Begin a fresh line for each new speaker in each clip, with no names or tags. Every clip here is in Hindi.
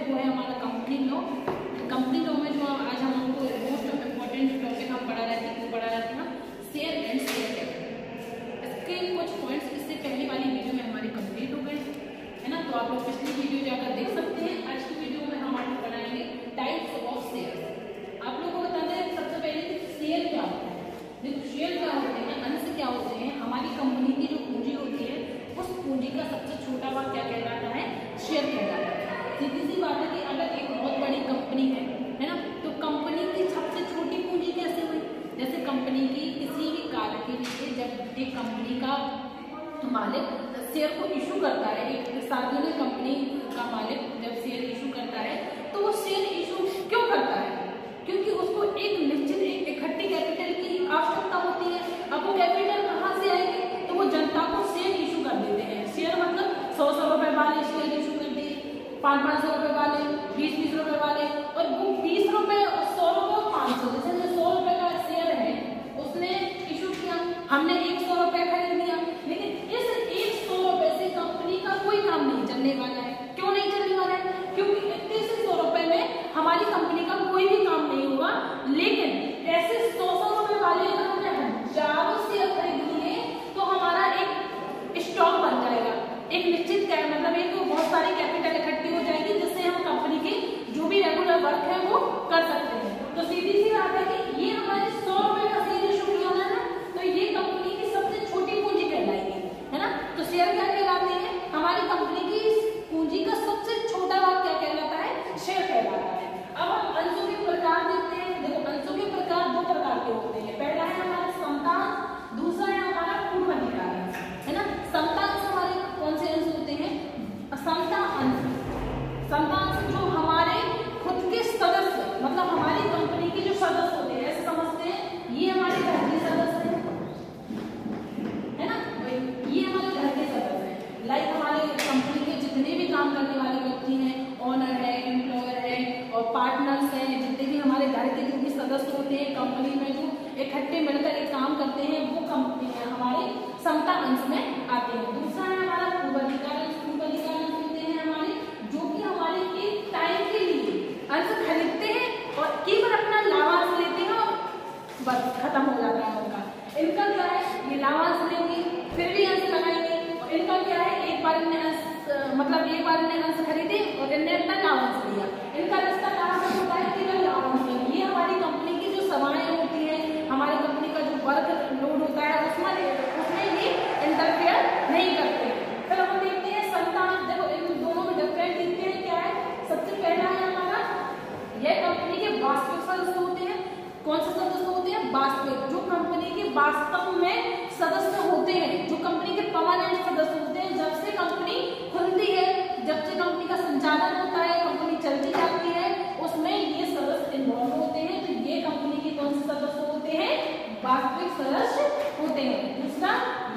वो है हमारा कंपनी लॉ। कंपनी लॉ में जो आज हम आपको मोस्ट इम्पोर्टेंट टॉपिक हम पढ़ा रहे थे शेयर एंड शेयर कैपिटल। इसके कुछ पॉइंट्स इससे पहले वाली वीडियो में हमारी कंप्लीट हो गए है ना, तो आप लोग पिछली वीडियो जाकर देख सकते हैं। आज की वीडियो में हम आपको पढ़ाएंगे टाइप्स ऑफ शेयर। आप लोगों को बताते हैं सबसे पहले शेयर क्या होता है। देखो शेयर क्या होते हैं, अंश क्या होते हैं। हमारी कंपनी की जो पूंजी होती है उस पूंजी का सबसे छोटा भाग क्या कहलाता है, शेयर कहलाता है। सीधी सी बात है कि अगर एक बहुत बड़ी कंपनी है ना, तो कंपनी की सबसे छोटी पूंजी कैसे हुई। जैसे कंपनी की किसी भी कार्य के लिए जब एक कंपनी का मालिक शेयर को इशू करता है, एक सार्वजनिक कंपनी का मालिक जब शेयर इशू करता है तो वो शेयर इशू क्यों करता है, क्योंकि उसको एक निश्चित इकट्ठी कैपिटल की आवश्यकता होती है। अब वो कैपिटल कहाँ से आएगी, तो वो जनता को शेयर इशू कर देते हैं। शेयर मतलब 100 रुपए वाले शेयर इशू कर दिए, 500 रुपए वाले, 20 रुपए वाले, और वो 20 रुपए और 100 रुपए और 500, जैसे 100 रुपए का शेयर है उसने इशू किया, हमने 100 रुपए खरीद लिया, लेकिन इस 100 रुपए से कंपनी का कोई काम नहीं चलने वाला है। क्यों नहीं चलने वाला है, क्योंकि इतने से 100 रुपए में हमारी कंपनी का कोई भी काम नहीं होगा। लेकिन ऐसे 100 रुपए वाले अगर हमने हजारों शेयर खरीद लिए तो हमारा एक स्टॉक बन जाएगा, एक निश्चित मतलब एक बहुत सारी कैपिटल इकट्ठी हो जाएगी, जिससे हम कंपनी की जो भी रेगुलर वर्क है वो कर सकते हैं। तो सीधी सी बात है कि ये हमारे 100 रुपए का शेयर इशू किया ना, तो ये कंपनी की सबसे छोटी पूंजी कहलाएगी, है ना। तो शेयर क्या कहलाते हैं, हमारी कंपनी की पूंजी का सबसे छोटा भाग क्या कहलाता है, शेयर कहलाता है। अब हम अंशों के प्रकार देखते हैं। देखो अंशों के प्रकार दो प्रकार के होते हैं। पहला है हमारा समतांश, दूसरा है हमारा पूर्वाधिकार, है ना। समतांश हमारे कौन से अंश होते हैं, समता अंश। समता अंश जो हमारे खुद के सदस्य, मतलब हमारी कंपनी के जो सदस्य होते हैं, ऐसे समझते हैं ये हमारे घर के सदस्य है ना, ये हमारे घर के सदस्य हैं। लाइक हमारे कंपनी के जितने भी काम करने वाले व्यक्ति हैं, ओनर है, एम्प्लॉयर है और पार्टनर्स हैं, जितने भी हमारे घर के जो भी सदस्य होते हैं कंपनी में जो इकट्ठे मिलकर एक काम करते हैं, वो कंपनी हमारे समता अंश में आते हैं। दूसरा है हमारा पूर्वाधिकार अंश। पूर्वाधिकार अंश होते हैं हमारे जो कि हमारे एक टाइम के लिए अंश खरीदते हैं और केवल अपना लाभांश लेते हैं और बस खत्म हो जाता है उनका। इनका क्या है, ये लाभांश लेंगे फिर भी अंश लगाएंगे, और इनका क्या है, एक बार इन्हें अंश मतलब एक बार इन्हें अंश खरीदे और इन्हें अपना लाभांश लिया। इनका रिश्ता कहाँ से होता है, केवल लाभांश में। ये हमारी कंपनी की जो सेवाएं होती है, हमारी कंपनी का जो वर्क लोड होता है उसमें ये इंटरफेयर नहीं करते। फिर हम देखते हैं संतान। देखो इन दोनों में डिफरेंट दिखते हैं क्या है। सबसे पहला है हमारा, यह कंपनी के वास्तविक सदस्य होते हैं। कौन से सदस्य होते हैं, वास्तविक, जो कंपनी के वास्तव में सदस्य होते हैं, जो कंपनी के परमानेंट सदस्य होते हैं। जब से कंपनी खुलती है, जब से कंपनी का संचालन होता है, कंपनी चलती जाती है, उसमें ये सदस्य इन्वॉल्व होते हैं। तो ये कंपनी के कौन से सदस्य होते हैं, वास्तविक सदस्य होते हैं। दूसरा,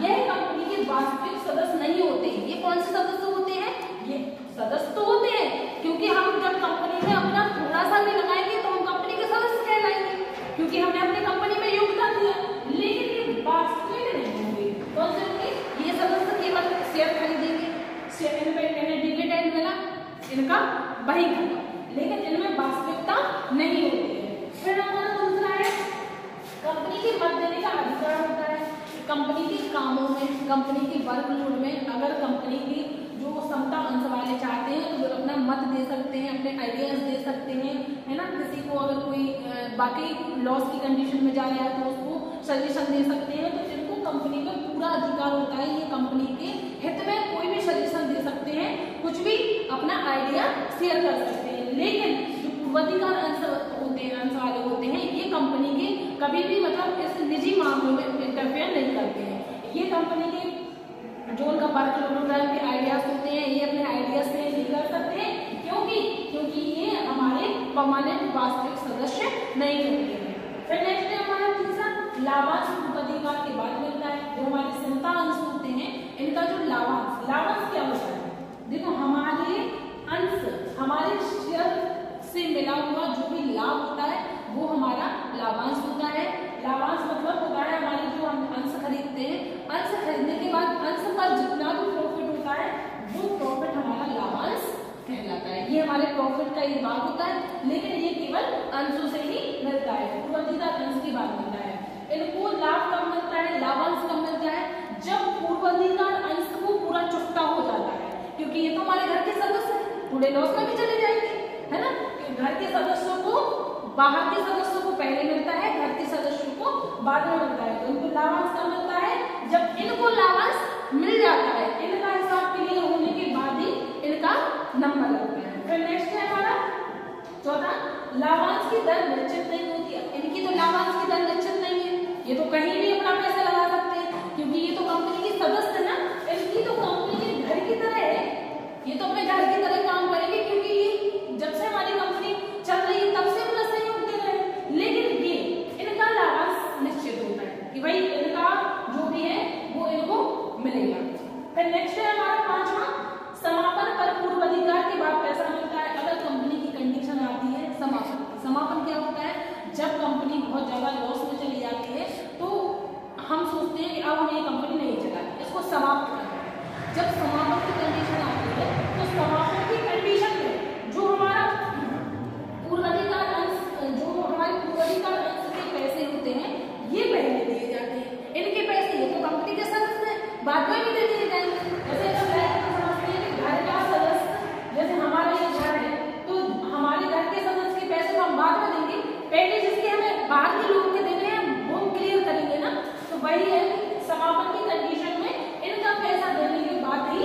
यह कंपनी के वास्तविक सदस्य नहीं होते। ये कौन से सदस्य होते हैं, ये सदस्य तो होते हैं, क्योंकि हम जब कंपनी में अपना थोड़ा सा भी लगाएंगे तो हम कंपनी के सदस्य कहलाएंगे, क्योंकि हमने अपनी कंपनी में योगदान दिया। लेकिन ये वास्तविक नहीं होंगे। कौन से होंगे, ये सदस्य केवल शेयर खरीदेंगे, शेयर इन्हें डिविडेंड मिला, इनका वही खत्म, लेकिन इनमें वास्तविकता नहीं होती है। फिर हमारा दूसरा है कंपनी की मत देने का अधिकार होता है। कंपनी के कामों में, कंपनी की वर्कलोड में अगर कंपनी की जो समता अंश वाले चाहते हैं तो वो अपना मत दे सकते हैं, अपने आइडियाज दे सकते हैं, है ना। किसी को अगर कोई बाकी लॉस की कंडीशन में जा रहा है तो उसको सजेशन दे सकते हैं। तो इनको कंपनी का पूरा अधिकार होता है, ये कंपनी के हित में कोई भी सजेशन दे सकते हैं, कुछ भी अपना आइडिया शेयर कर सकते हैं। लेकिन जो पूर्वाधिकार अंश होते हैं, अंश वाले होते हैं, ये कंपनी के कभी भी मतलब इस निजी मामलों में इंटरफेयर नहीं करते हैं। ये कंपनी के जो उनका वर्क लोड होता है, उनके आइडियाज होते हैं, ये अपने आइडियाज से नहीं कर सकते हैं। क्योंकि ये हमारे परमानेंट वास्तविक सदस्य नहीं होते हैं। फिर नेक्स्ट है हमारा तीसरा, लाभांश पूर्वाधिकार के बाद मिलता है। जो हमारे समता अंश होते हैं, इनका जो लाभांश क्या होता है, देखो हमारे अंश, हमारे शेयर से मिला हुआ जो भी लाभ होता है वो हमारा लाभांश होता है। लाभांश मतलब होता है हमारे जो हम अंश खरीदते हैं, अंश खरीदने के बाद अंश पर जितना भी प्रॉफिट होता है वो प्रॉफिट हमारा लाभांश कहलाता है। ये हमारे प्रॉफिट का एक भाग होता है, लेकिन ये केवल अंशों से ही मिलता है, पूर्वाधिकार अंश की बात मिलता है। इनको लाभ कब मिलता है, लाभांश कब मिलता है, जब पूर्वाधिकार अंश को पूरा चुकता हो जाता है, क्योंकि ये तो हमारे घर के सदस्य हैं, थोड़े लॉस में भी चले जाएंगे, है ना। घर के सदस्यों को, बाहर के सदस्यों को पहले मिलता है, घर के सदस्यों को बाद में मिलता है। तो इनको लाभांश कब मिलता है, जब इनको लाभांश मिल जाता है, इनका हिसाब क्लियर होने के बाद ही इनका नंबर लगता है। फिर नेक्स्ट है हमारा चौथा, लाभांश की दर निश्चित नहीं होती है। इनकी तो लाभांश की दर निश्चित नहीं है, ये तो कहीं भी अपना पैसा लगा सकते हैं, क्योंकि ये तो कंपनी की सदस्य है ना, इनकी तो कंपनी के घर की तरह है, ये तो अपने घर की तरह काम करेंगे, क्योंकि ये जब से हमारी कंपनी चल रही है तब से अपना सहयोग दे रहे हैं। लेकिन ये इनका लाभांश निश्चित होता है कि भाई इनका जो भी है वो इनको मिलेगा। फिर नेक्स्ट है हमारा पांचवा, समापन पर पूर्वाधिकार के बाद पैसा मिलता है। अगर कंपनी की कंडीशन आती है समापन, समापन क्या होता है, जब कंपनी बहुत ज्यादा लॉस में चली जाती है तो हम सोचते हैं कि अब हम ये कंपनी नहीं चलाएंगे, इसको समाप्त करना है। जब समापन की कंडीशन आती है तो समापन की कंडीशन में जो हमारा पूर्वाधिकार अंश, जो हमारे पूर्वाधिकार अंश के पैसे होते हैं ये पहले दिए जाते हैं। इनके पैसे ये तो कंपनी के सदस्य हैं, बाद में भी दे दिए जाएंगे। जैसे समझते हैं कि घर का सदस्य, जैसे हमारा ये घर है तो हमारे घर के सदस्य के पैसे तो हम बाद में देंगे, पहले जिसके हमें बाहर के लोग के देने हैं वो हम क्लियर करेंगे ना। तो वही है, समापन की कंडीशन में इनका पैसा देने के बाद ही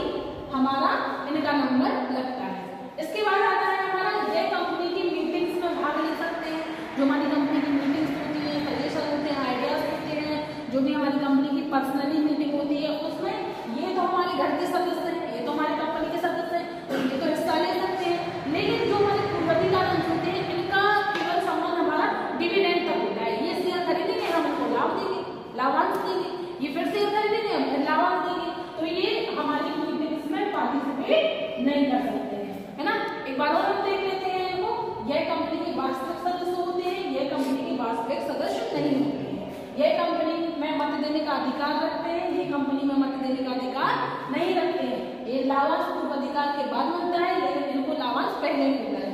हमारा इनका नंबर लगता है। इसके बाद आता है हमारा, ये कंपनी की मीटिंग्स में भाग ले सकते हैं। जो हमारी कंपनी की मीटिंग्स होती है, सजेशन होते हैं, आइडियाज होते हैं, जो भी हमारी कंपनी की पर्सनली मीटिंग होती है उसमें ये तो हमारे घर के सदस्य हैं, ये तो हमारी कंपनी के सदस्य हैं, तो ये तो हिस्सा ले सकते हैं। लेकिन जो हमारे पूर्वाधिकार अंश होते हैं इनका केवल संबंध हमारा डिविडेंड तक होता है। ये शेयर खरीदेंगे, हम उनको लाभ देंगे, लाभांश देंगे, ये फिर शेयर खरीदेंगे, हम फिर लाभांश देंगे। तो ये हमारी मीटिंग्स में पार्टिसिपेट नहीं कर सकते हैं, है ना। एक बार और हम देख लेते हैं इनको, यह कंपनी के वास्तविक सदस्य होते हैं, यह कंपनी के वास्तविक सदस्य नहीं होते हैं। यह कंपनी में मत देने का अधिकार रखते हैं, ये कंपनी में मत देने का अधिकार नहीं रखते हैं। ये लाभांश पूर्वाधिकार के बाद मिलता है, लेकिन इनको लाभांश पहले मिलता है।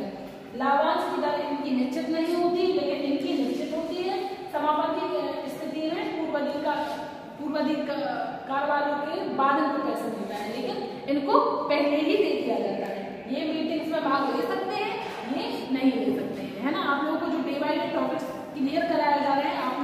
लाभांश की दर इनकी निश्चित नहीं होती, लेकिन इनकी निश्चित होती है। समापन की स्थिति में पूर्वाधिकार वालों के बाद इनको पैसा मिलता है, लेकिन इनको पहले ही दे दिया जाता है। ये मीटिंग्स में भाग ले सकते हैं, ये नहीं ले सकते हैं, है ना। आप लोगों को जो day by day topics clear कराया जा रहा है, आप